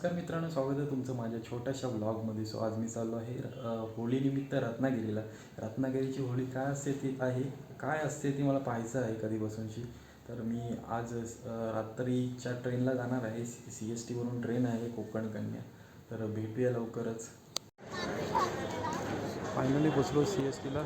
नमस्कार मित्रांनो, स्वागत आहे तुमचं माझ्या छोट्याशा ब्लॉगमध्ये. सो आज मी चाललो आहे होळीनिमित्त रत्नागिरीला. रत्नागिरीची होळी काय असते ती आहे, काय असते ती मला पाहायचं आहे कधीपासूनची. तर मी आज रात्रीच्या ट्रेनला जाणार आहे. CSTवरून ट्रेन आहे कोकण कन्या. तर भेटूया लवकरच. फायनली पोचलो CSTला.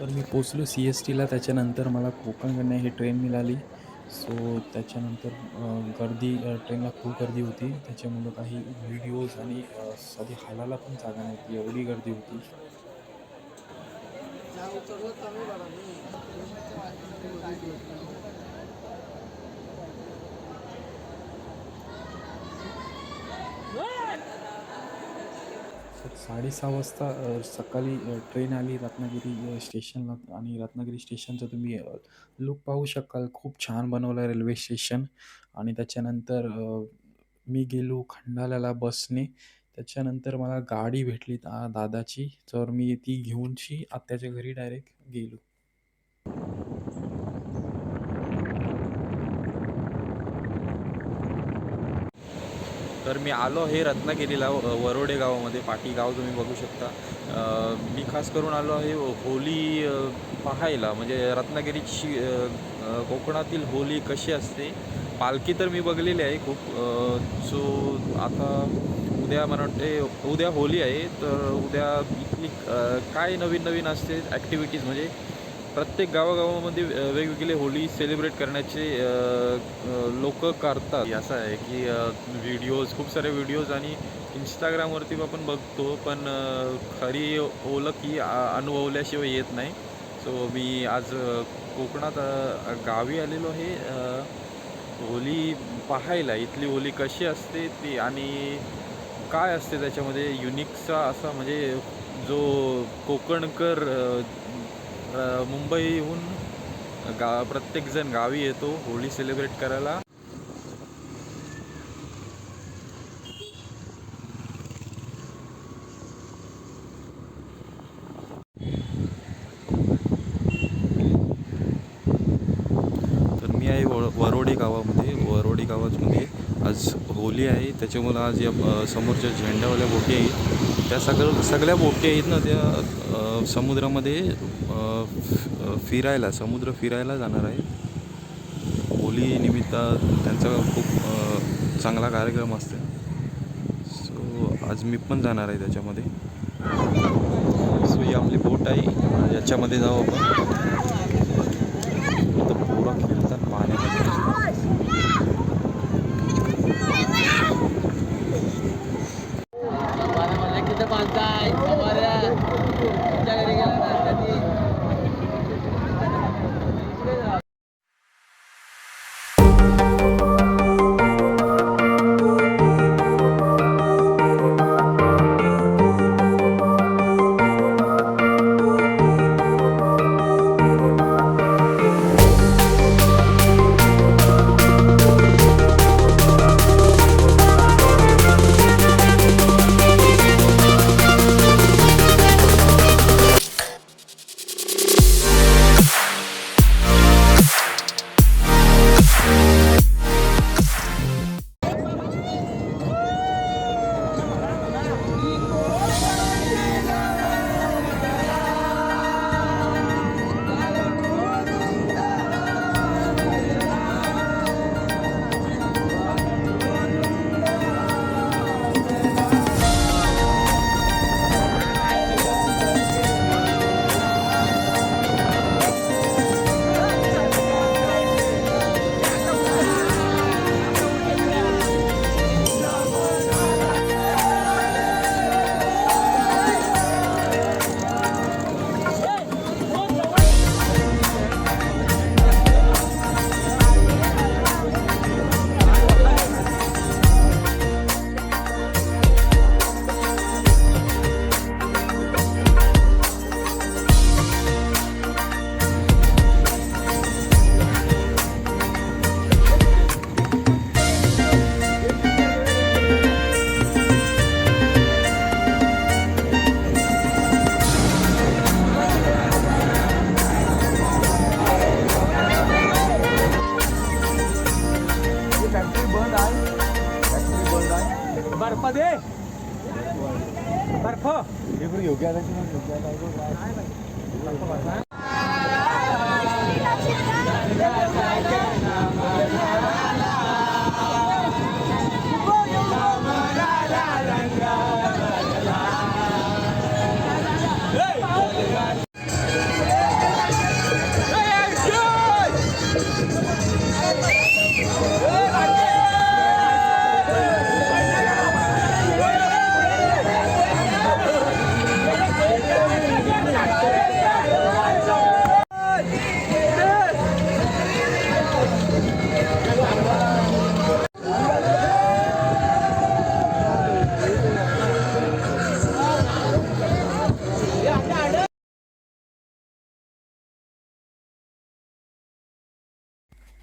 तर मी पोचलो CSTला. त्याच्यानंतर मला कोकण कन्या ही ट्रेन मिळाली. सो त्याच्यानंतर गर्दी ट्रेनला खूप गर्दी होती. त्याच्यामुळं काही व्हिडिओज आणि साधी हालायला पण जागा नव्हती, एवढी गर्दी होती. तर 6:30 वाजता सकाळी ट्रेन आली रत्नागिरी स्टेशनला. आणि रत्नागिरी स्टेशनचं तुम्ही लुक पाहू शकाल. खूप छान बनवलं आहे रेल्वे स्टेशन. आणि त्याच्यानंतर मी गेलो खंडाळ्याला बसने. त्याच्यानंतर मला गाडी भेटली दादाची. तर मी ती घेऊनशी आत्याच्या घरी डायरेक्ट गेलो. तर मी आलो आहे रत्नागिरीला, वरोडे गावामध्ये. पाटी गाव तुम्ही बघू शकता. मी खास करून आलो आहे होळी पाहायला. म्हणजे रत्नागिरीची कोकणातील होळी कशी असते. पालखी तर मी बघलेली आहे खूप. सो आता उद्या मला वाटते उद्या होळी आहे. तर उद्या इथली काय नवीन नवीन असते ॲक्टिव्हिटीज, म्हणजे प्रत्येक गावागावामध्ये वेगवेगळे होळी सेलिब्रेट करण्याचे लोक करतात. असं आहे की खूप सारे व्हिडिओज आणि इंस्टाग्रामवरती आपण बघतो, पण खरी ओळख ही अनुभवल्याशिवाय येत नाही. सो मी आज कोकणात गावी आलेलो आहे होळी पाहायला. इथली होळी कशी असते ती आणि काय असते त्याच्यामध्ये युनिकचा असा, म्हणजे जो कोकणकर मुंबईहून प्रत्येकजण गावी येतो होळी सेलिब्रेट करायला. तर मी आहे वरोडे गावामध्ये. वरोडे गावामध्ये आज होळी आहे. त्याच्यामुळं आज या समोरच्या झेंड्यावाल्या बोटी आहेत, त्या सगळ्या बोटी आहेत ना, त्या समुद्रामध्ये समुद्र फिरायला जाणार आहे. होळीनिमित्त त्यांचा खूप चांगला कार्यक्रम असतो. सो आज मी पण जाणार आहे त्याच्यामध्ये. सो ही आपली बोट आहे, याच्यामध्ये जाऊ आपण. पुरा खेळतात पाण्यामध्ये. बर्फ दे बर्फ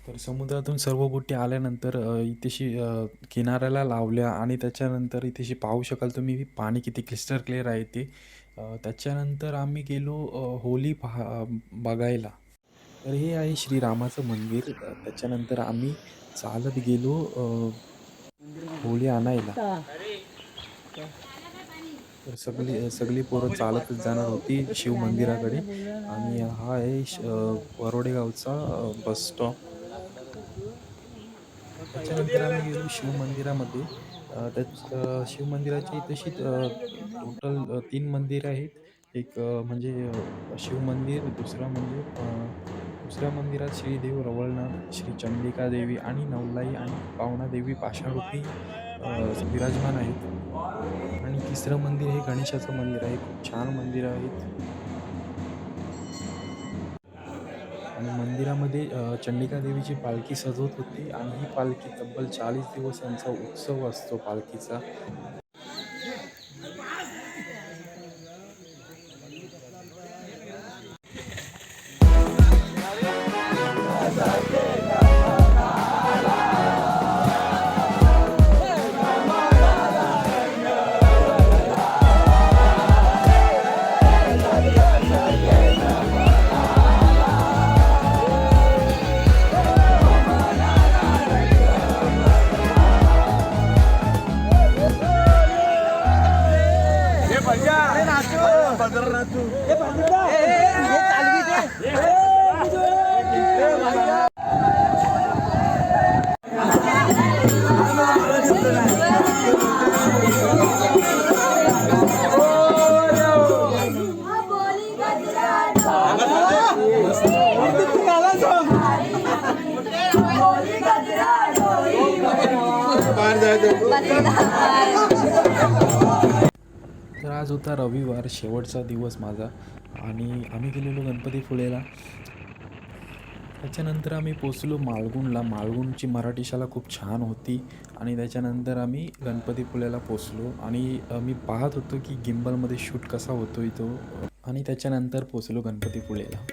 तर समुद्रातून सर्व बोटी आल्यानंतर इथेशी किनाऱ्याला लावल्या आणि त्याच्यानंतर इथेशी पाहू शकाल तुम्ही पाणी किती क्रिस्टल क्लिअर आहे ते. त्याच्यानंतर आम्ही गेलो होली बघायला. तर हे आहे श्रीरामाचं मंदिर. त्याच्यानंतर आम्ही चालत गेलो होली आणायला. तर सगळी पोरं चालतच जाणार होती शिव मंदिराकडे. आणि हा आहे वरोडे गावचा बस स्टॉप. त्याच्यानंतर आम्ही गेलो शिवमंदिरामध्ये. शिवमंदिराची तशी टोटल 3 मंदिरं आहेत. एक म्हणजे शिवमंदिर, दुसऱ्या मंदिरात श्रीदेव रवळनाथ, श्री चंडिका देवी आणि नवलाई आणि पावणादेवी पाषाणरूपी विराजमान आहेत. आणि तिसरं मंदिर हे गणेशाचं मंदिर आहे. खूप छान मंदिर आहेत. आणि मंदिरामध्ये चंडिका देवीची पालखी सजवत होती आणि ही पालखी तब्बल 40 दिवस यांचा उत्सव असतो पालखीचा. तर आज होता रविवार, शेवटचा दिवस माझा आणि आम्ही गेलेलो गणपतीपुळेला. त्याच्यानंतर आम्ही पोचलो मालगुणला. मालगुणची मराठी शाळा खूप छान होती आणि त्याच्यानंतर आम्ही गणपतीपुळेला पोचलो आणि मी पाहत होतो की गिम्बलमध्ये शूट कसा होतो तो. आणि त्याच्यानंतर पोचलो गणपतीपुळेला.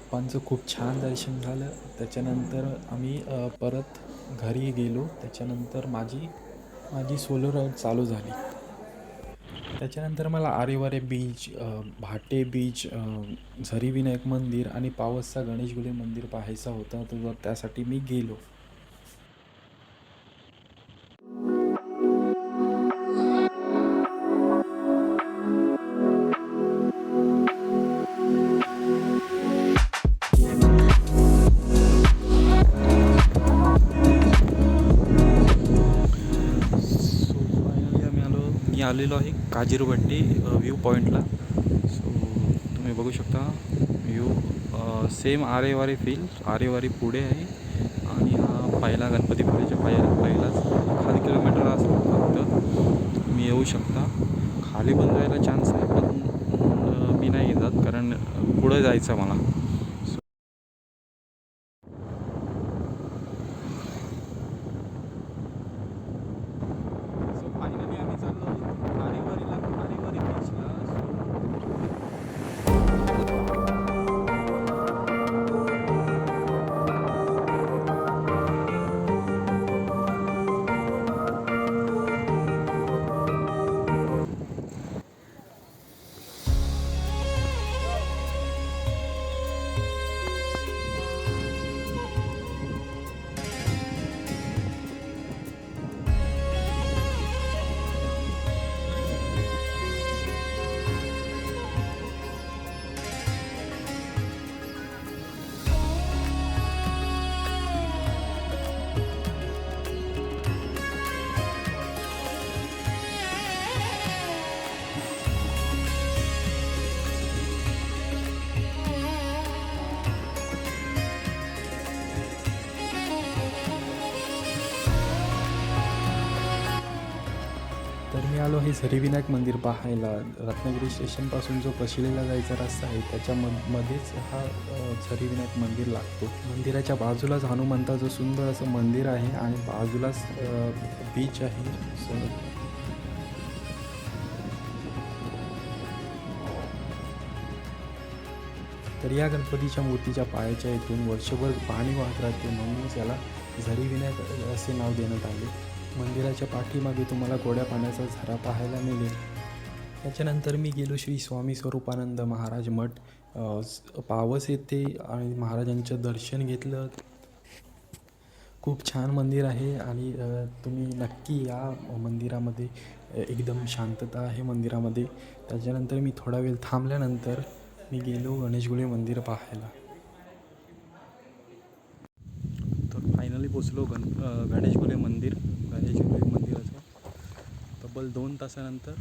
बाप्पांचं खूप छान दर्शन झालं. त्याच्यानंतर आम्ही परत घरी गेलो. त्याच्यानंतर माझी माझी सोलो राईड चालू झाली. त्याच्यानंतर मला आरेवारे बीच, भाटे बीच, झरी विनायक मंदिर आणि पावसचा गणेशगुले मंदिर पाहायचा होता. तर त्यासाठी मी गेलो. सो फायनली मी आलेलो आहे काजीरबंडी व्ह्यू पॉईंटला. सो तुम्ही बघू शकता view same Aarewari feel. Aarewari पुढे आहे आणि हा पहिला गणपतीपुळेच्या पहिलाच 1 किलोमीटर असं फक्त मी येऊ शकता. खाली पण जायला चान्स आहे पण मी नाही जात कारण पुढे जायचं मला. सो फायनली आम्ही चाललो आरेवारीला, आरेवारी बीचला. तर मी आलो हे झरीविनायक मंदिर पाहायला. रत्नागिरी स्टेशनपासून जो कशिलेला जायचा रस्ता आहे त्याच्यामध्येच हा झरीविनायक मंदिर लागतो. मंदिराच्या बाजूलाच हनुमंताचं सुंदर असं मंदिर आहे आणि बाजूलाच बीच आहे. तर या गणपतीच्या मूर्तीच्या पायाच्या इथून वर्षभर पाणी वाहत राहते, म्हणूनच याला झरीविनायक असे नाव देण्यात आले. मंदिराच्या पाठीमागे तुम्हाला गोड्या पाण्याचा झरा पाहायला मिळेल. त्याच्यानंतर मी गेलो श्री स्वामी स्वरूपानंद महाराज मठ पावस येथे आणि महाराजांचं दर्शन घेतलं. खूप छान मंदिर आहे आणि तुम्ही नक्की या मंदिरामध्ये. एकदम शांतता आहे मंदिरामध्ये. त्याच्यानंतर मी थोडा वेळ थांबल्यानंतर मी गेलो गणेशगुळे मंदिर पाहायला. तर फायनली पोचलो गणेशगुले गणेशगुले मंदिराचं तब्बल 2 तासानंतर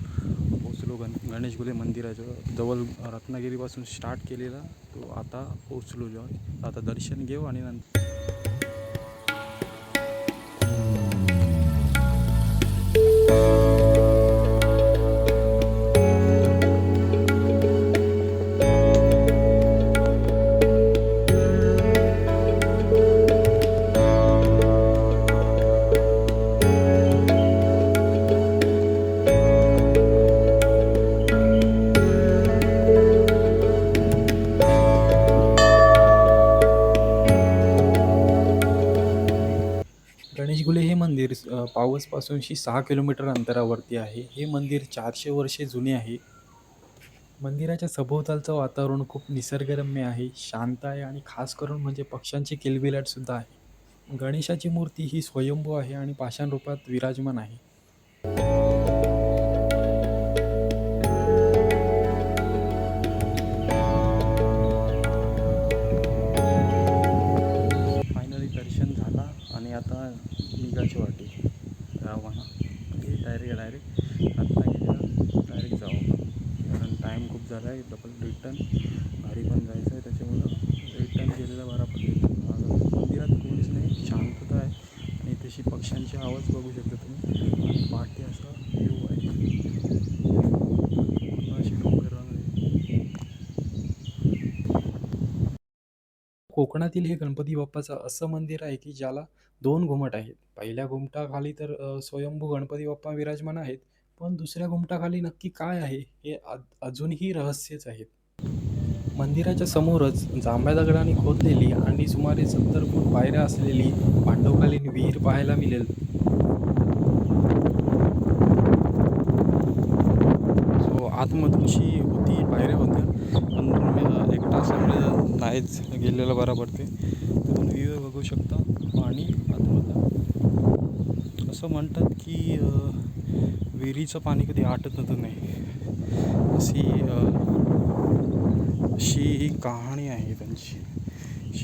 पोचलो गणेशगुले मंदिराच्या जवळ. रत्नागिरीपासून स्टार्ट केलेला तो आता पोचलो आता दर्शन घेऊ आणि नंतर गणेशगुले हे मंदिर पावसपासूनशी 6 किलोमीटर अंतरावरती आहे. हे मंदिर 400 वर्षे जुने आहे. मंदिराच्या सभोवतालचं वातावरण खूप निसर्गरम्य आहे, शांत आहे आणि खास करून म्हणजे पक्ष्यांची किलबिलाटसुद्धा आहे. गणेशाची मूर्ती ही स्वयंभू आहे आणि पाषाण रूपात विराजमान आहे. फायनली दर्शन झाला आणि आता निघायची वाटी म्हणा डायरेक्ट रत्नागिरीला डायरेक्ट जाऊ कारण टाईम खूप झाला आहे. डबल रिटर्न घरी पण जायचं आहे त्याच्यामुळं रिटर्न गेलेला बरा पडतो. मंदिरात कोणीच नाही, शांतता आहे आणि तशी पक्ष्यांचे आवाज बघू शकता तुम्ही आणि पहाटे असा व्ह्यू आहे पूर्ण अशी डोंगर आहे. कोकणातील हे गणपती बाप्पाचं असं मंदिर आहे की ज्याला 2 घुमट आहेत. पहिल्या घुमटाखाली तर स्वयंभू गणपती बाप्पा विराजमान आहेत, पण दुसऱ्या घुमटाखाली नक्की काय आहे हे अजूनही रहस्यच आहे. मंदिराच्या समोरच जांभ्या दगडाने खोदलेली आणि सुमारे 70 फूट पायऱ्या असलेली पांडवकालीन विहीर पाहायला मिळेल. सो आतमधूनची होती पायऱ्या होत्या, पण मी एकटा असल्यामुळे नाहीच गेलेलं बरं पडते. तुम्ही व्ह्यू बघू शकता पाणी आतमध्ये. असं म्हणतात की विहिरीचं पाणी कधी आटत नाही, अशी ही कहाणी आहे त्यांची.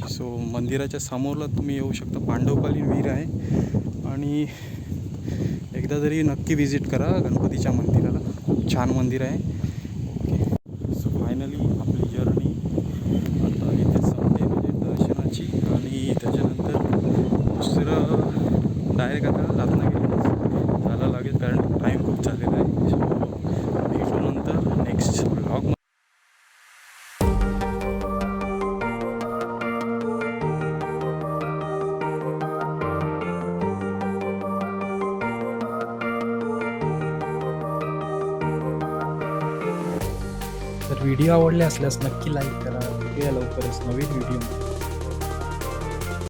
सो मंदिराच्या समोरला तुम्ही येऊ शकता. पांडवकालीन विहीर आहे आणि एकदा तरी नक्की विजिट करा गणपतीच्या मंदिराला. खूप छान मंदिर आहे. ओके, सो फायनली आपली जर्नी आता इथे संपते, म्हणजे दर्शनाची. आणि त्याच्यानंतर दुसरं डायरेक्ट आता रत्नागिरीलाच जायला लागेल, कारण टाईम खूप झालेला आहे. सो भेटू नंतर नेक्स्ट ब्लॉग. तर व्हिडिओ आवडले असल्यास नक्की लाईक करा. भेटूया लवकरच नवीन व्हिडिओ.